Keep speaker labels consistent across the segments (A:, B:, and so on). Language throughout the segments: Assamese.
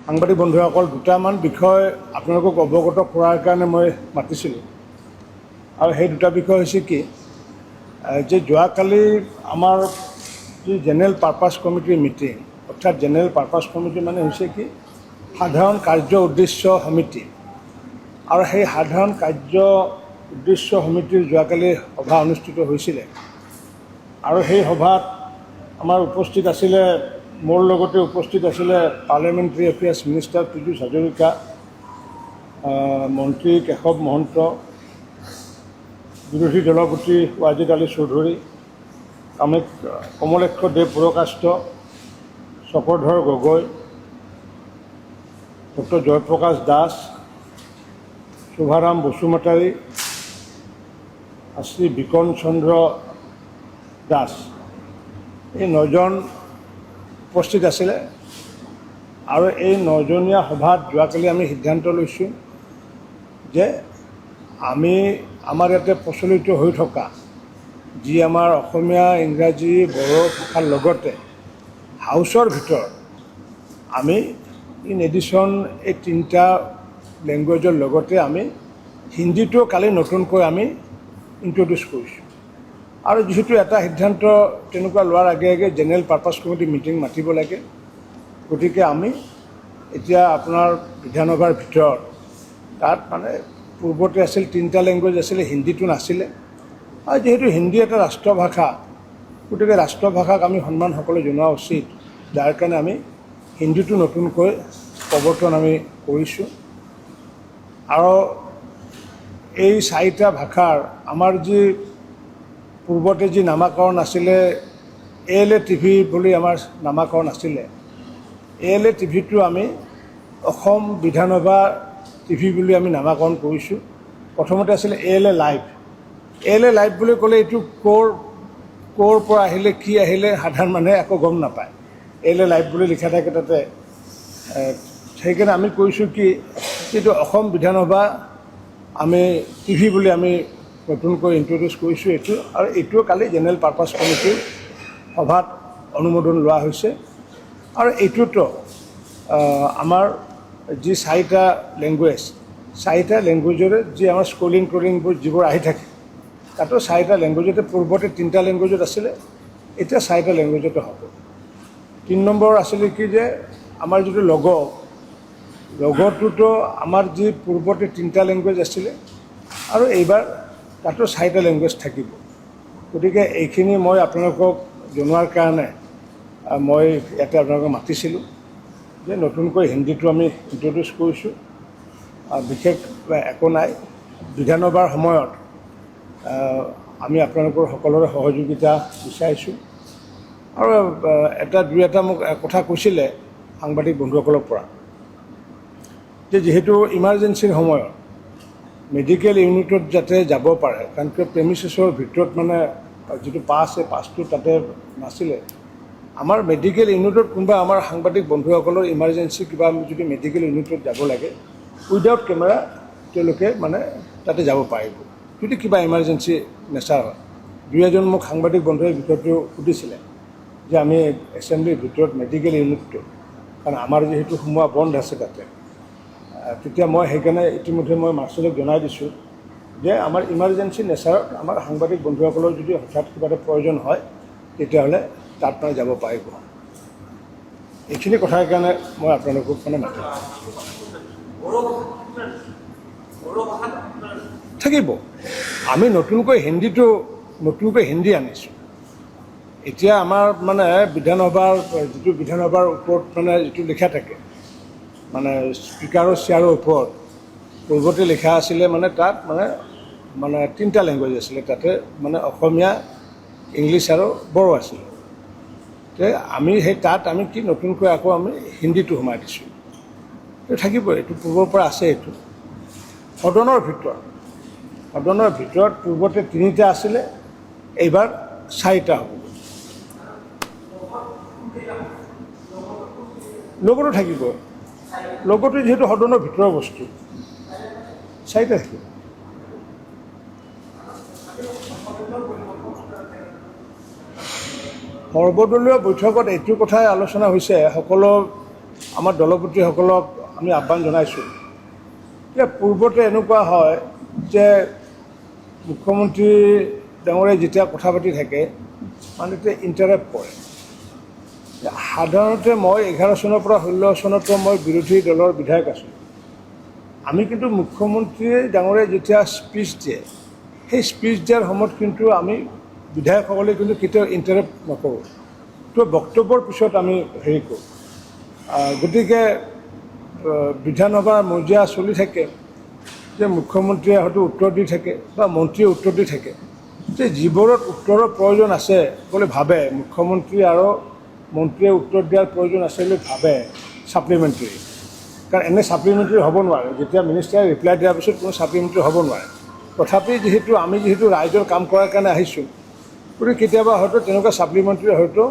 A: সাংবাদিক বন্ধুসকল, দুটামান বিষয় আপোনালোকক অৱগত কৰাৰ কাৰণে মই মাতিছিলোঁ। আৰু সেই দুটা বিষয় হৈছে কি যে যোৱাকালি আমাৰ যি জেনেৰেল পাৰ্পাছ কমিটিৰ মিটিং, অৰ্থাৎ জেনেৰেল পাৰ্পাছ কমিটি মানে হৈছে কি সাধাৰণ কাৰ্য উদ্দেশ্য সমিতি। আৰু সেই সাধাৰণ কাৰ্য উদ্দেশ্য সমিতিৰ যোৱাকালি সভা অনুষ্ঠিত হৈছিলে। আৰু সেই সভাত আমাৰ উপস্থিত আছিলে, মোৰ লগতে উপস্থিত আছিলে parliamentary affairs minister Piyush Hazarika, মন্ত্ৰী কেশৱ মহন্ত, বিৰোধী দলপতি ৱাজিদ আলী চৌধুৰী, কমলেক্ষ দেৱ পুৰকাষ্ট, চক্ৰধৰ গগৈ, ডক্টৰ জয়প্ৰকাশ দাস, শোভাৰাম বসুমতাৰী, শ্ৰী বিকন চন্দ্ৰ দাস, এই 9জন উপস্থিত আছিলে। আৰু এই 9জনীয়া সভাত যোৱাকালি আমি সিদ্ধান্ত লৈছোঁ যে আমাৰ ইয়াতে প্ৰচলিত হৈ থকা যি আমাৰ অসমীয়া, ইংৰাজী, বড়ো ভাষাৰ লগতে হাউচৰ ভিতৰত আমি ইন এডিশ্যন এই 3টা লেংগুৱেজৰ লগতে আমি হিন্দীটো কালি নতুনকৈ আমি ইণ্ট্ৰডিউচ কৰিছোঁ। আৰু যিহেতু এটা সিদ্ধান্ত তেনেকুৱা লোৱাৰ আগে আগে জেনেৰেল পাৰ্পাছ কমিটি মিটিং মাতিব লাগে, গতিকে আমি এতিয়া আপোনাৰ বিধানসভাৰ ভিতৰত তাত মানে পূৰ্বতে আছিল 3টা লেংগুৱেজ আছিলে, হিন্দীটো নাছিলে। আৰু যিহেতু হিন্দী এটা ৰাষ্ট্ৰভাষা, গতিকে ৰাষ্ট্ৰভাষাক আমি সন্মান সকলোৱে জনোৱা উচিত, যাৰ কাৰণে আমি হিন্দীটো নতুনকৈ প্ৰৱৰ্তন আমি কৰিছোঁ। আৰু এই 4টা ভাষাৰ আমাৰ যি পূৰ্বতে যি নামাকৰণ আছিলে, ALA টিভি বুলি আমাৰ নামাকৰণ আছিলে, ALA টিভিটো আমি অসম বিধানসভা টিভি বুলি আমি নামাকৰণ কৰিছোঁ। প্ৰথমতে আছিলে ALA লাইভ। ALA লাইভ বুলি ক'লে এইটো ক'ৰ পৰা আহিলে, কি আহিলে, সাধাৰণ মানুহে একো গম নাপায়। ALA লাইভ বুলি লিখা থাকে তাতে। সেইকাৰণে আমি কৈছোঁ কি যিটো অসম বিধানসভা আমি টিভি বুলি আমি নতুনকৈ ইণ্ট্ৰডিউচ কৰিছোঁ এইটো। আৰু এইটোও কালি জেনেৰেল পাৰ্পাছ কমিটিৰ সভাত অনুমোদন লোৱা হৈছে। আৰু এইটোতো আমাৰ যি 4টা লেংগুৱেজ, 4টা লেংগুৱেজৰে যি আমাৰ স্কলিং ট্ৰলিংবোৰ যিবোৰ আহি থাকে, তাতো 4টা লেংগুৱেজতে, পূৰ্বতে 3টা লেংগুৱেজত আছিলে, এতিয়া 4টা লেংগুৱেজতে হ'ব। 3 নম্বৰ আছিলে কি যে আমাৰ যিটো লগটোতো আমাৰ যি পূৰ্বতে 3টা লেংগুৱেজ আছিলে, আৰু এইবাৰ তাতো 4টা লেংগুৱেজ থাকিব। গতিকে এইখিনি মই আপোনালোকক জনোৱাৰ কাৰণে মই ইয়াতে আপোনালোকক মাতিছিলোঁ যে নতুনকৈ হিন্দীটো আমি ইণ্ট্ৰডিউচ কৰিছোঁ। বিশেষ একো নাই, বিধানসভাৰ সময়ত আমি আপোনালোকৰ সকলোৰে সহযোগিতা বিচাৰিছোঁ। আৰু দুই এটা মোক কথা কৈছিলে সাংবাদিক বন্ধুসকলৰ পৰা যে যিহেতু ইমাৰ্জেঞ্চিৰ সময়ত মেডিকেল ইউনিটত যাতে যাব পাৰে, কাৰণ কিয় প্ৰেমিচেছৰ ভিতৰত মানে যিটো পাছ, এই পাছটো তাতে নাছিলে। আমাৰ মেডিকেল ইউনিটত কোনোবা আমাৰ সাংবাদিক বন্ধুসকলৰ ইমাৰ্জেঞ্চি কিবা যদি মেডিকেল ইউনিটত যাব লাগে, উইদাউট কেমেৰা তেওঁলোকে মানে তাতে যাব পাৰিব, যদি কিবা ইমাৰ্জেঞ্চি নেচাৰ হয়। 2-এজন মোক সাংবাদিক বন্ধুৱে ভিতৰতো সুধিছিলে যে আমি এছেম্বলিৰ ভিতৰত মেডিকেল ইউনিটটো, কাৰণ আমাৰ যিহেতু সোমোৱা বন্ধ আছে তাতে, তেতিয়া মই সেইকাৰণে ইতিমধ্যে মই মাৰ্শ্বেলক জনাই দিছোঁ যে আমাৰ ইমাৰ্জেঞ্চি নেচাৰত আমাৰ সাংবাদিক বন্ধুসকলৰ যদি হঠাৎ কিবা এটা প্ৰয়োজন হয়, তেতিয়াহ'লে তাত মানে যাব পাৰিব। এইখিনি কথাৰ কাৰণে মই আপোনালোকক মানে মাতিম। থাকিব। আমি নতুনকৈ হিন্দী আনিছোঁ। এতিয়া আমাৰ মানে বিধানসভাৰ ওপৰত মানে যিটো লিখা থাকে, মানে স্পীকাৰৰ চেয়াৰৰ ওপৰত পূৰ্বতে লিখা আছিলে, মানে তাত মানে 3টা লেংগুৱেজ আছিলে, তাতে মানে অসমীয়া, ইংলিছ আৰু বড়ো আছিলে। আমি তাত আমি কি নতুনকৈ আকৌ আমি হিন্দীটো সোমাই দিছোঁ। থাকিব, এইটো পূৰ্বৰ পৰা আছে। এইটো সদনৰ ভিতৰত পূৰ্বতে 3টা আছিলে, এইবাৰ 4টা হ'ব। লগতো থাকিব, লগতো যিহেতু সদনৰ ভিতৰৰ বস্তু, 4টা থাকিব। সৰ্বদলীয় বৈঠকত এইটো কথাই আলোচনা হৈছে, সকলো আমাৰ দলপতিসকলক আমি আহ্বান জনাইছোঁ যে পূৰ্বতে এনেকুৱা হয় যে মুখ্যমন্ত্ৰী ডাঙৰীয়াই যেতিয়া কথা পাতি থাকে মানে তেতিয়া ইণ্টাৰাপ্ট কৰে। সাধাৰণতে মই 11 চনৰ পৰা 16 চনতো মই বিৰোধী দলৰ বিধায়ক আছোঁ। আমি কিন্তু মুখ্যমন্ত্ৰী ডাঙৰীয়াই যেতিয়া স্পীচ দিয়ে সেই স্পীচ দিয়াৰ সময়ত কিন্তু আমি বিধায়কসকলে কিন্তু কেতিয়াও ইণ্টাৰাপ্ট নকৰোঁ, তো বক্তব্যৰ পিছত আমি হেৰি কৰোঁ। গতিকে বিধানসভাৰ মজিয়া চলি থাকে যে মুখ্যমন্ত্ৰীয়ে হয়তো উত্তৰ দি থাকে বা মন্ত্ৰীয়ে উত্তৰ দি থাকে, যে যিবোৰত উত্তৰৰ প্ৰয়োজন আছে বুলি ভাবে মুখ্যমন্ত্ৰী আৰু মন্ত্ৰীয়ে উত্তৰ দিয়াৰ প্ৰয়োজন আছে বুলি ভাবে ছাপ্লিমেণ্টাৰী, কাৰণ এনে ছাপ্লিমেণ্টাৰী হ'ব নোৱাৰে। যেতিয়া মিনিষ্টাৰে ৰিপ্লাই দিয়াৰ পিছত কোনো ছাপ্লিমেণ্টাৰী হ'ব নোৱাৰে। তথাপি আমি যিহেতু ৰাইজৰ কাম কৰাৰ কাৰণে আহিছোঁ, গতিকে কেতিয়াবা হয়তো তেনেকুৱা ছাপ্লিমেণ্টাৰী হয়তো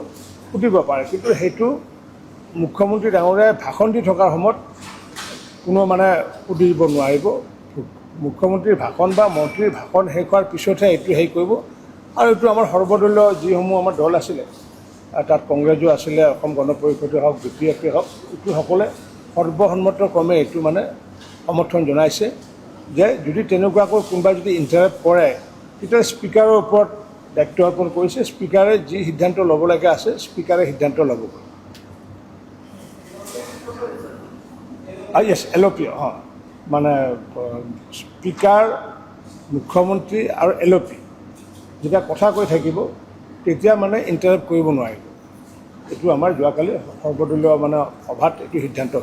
A: সুধিব পাৰে, কিন্তু সেইটো মুখ্যমন্ত্ৰী ডাঙৰীয়াই ভাষণ দি থকাৰ সময়ত কোনো মানে সুধিব নোৱাৰিব। মুখ্যমন্ত্ৰীৰ ভাষণ বা মন্ত্ৰীৰ ভাষণ শেষ হোৱাৰ পিছতহে এইটো হেৰি কৰিব। আৰু এইটো আমাৰ সৰ্বদলীয় যিসমূহ আমাৰ দল আছিলে, তাত কংগ্ৰেছো আছিলে, অসম গণ পৰিষদে হওক, বি পি এফে হওক, এইটো সকলে সৰ্বসন্মতক্ৰমে এইটো মানে সমৰ্থন জনাইছে যে যদি তেনেকুৱাকৈ কোনোবাই যদি ইণ্টাৰাপ্ট কৰে তেতিয়া স্পীকাৰৰ ওপৰত দায়িত্ব অৰ্পণ কৰিছে। স্পীকাৰে যি সিদ্ধান্ত ল'ব লাগে আছে স্পীকাৰে সিদ্ধান্ত ল'ব। য়েছ, LOP, মানে স্পীকাৰ, মুখ্যমন্ত্ৰী আৰু LOP যেতিয়া কথা কৈ থাকিব তেতিয়া মানে ইণ্টাৰাপ্ট কৰিব নোৱাৰিব। এইটো আমাৰ যোৱাকালি সৰ্বদলীয় মানে সভাত এইটো সিদ্ধান্ত